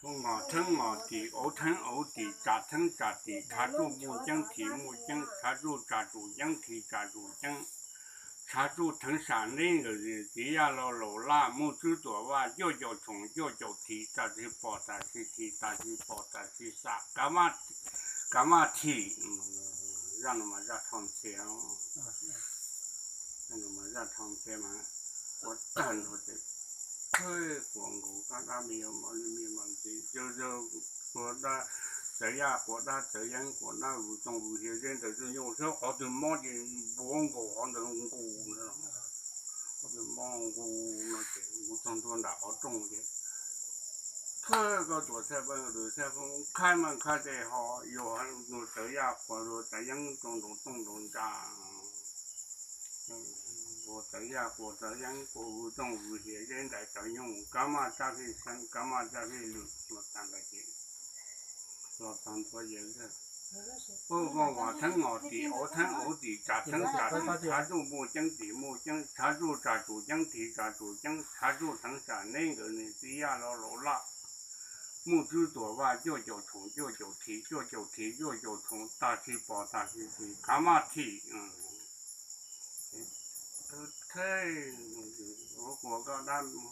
我称我地，我称我地，杂称杂地，查住木经题木经，查住杂住经题杂住经，查住藤山那个人，底下老拉木猪多哇，叫虫叫蹄，杂去包杂去蹄，杂去包杂去杀，干嘛蹄，让他们让长钱哦，让他们让长钱嘛，我单说的。广告刚刚没有问题，就国大这样国大这样国大无中无学人都是有时候好多忙的不往过，好多人过那种，好多忙过那些无中多哪好重的。这个做菜风开门开得好，有很多这样或者这样种长。我这样过无中无学人在这用，干嘛咋去生，干嘛咋去路，我当个去，我当作也是。我称我地，我称我地，杂称杂地，查住木经地木经，查住杂住经地杂住经，查住藤山那个呢，底下老拉。木猪多哇，叫虫，叫蹄，叫虫，大蹄包大蹄蹄，干嘛蹄，太，我告他。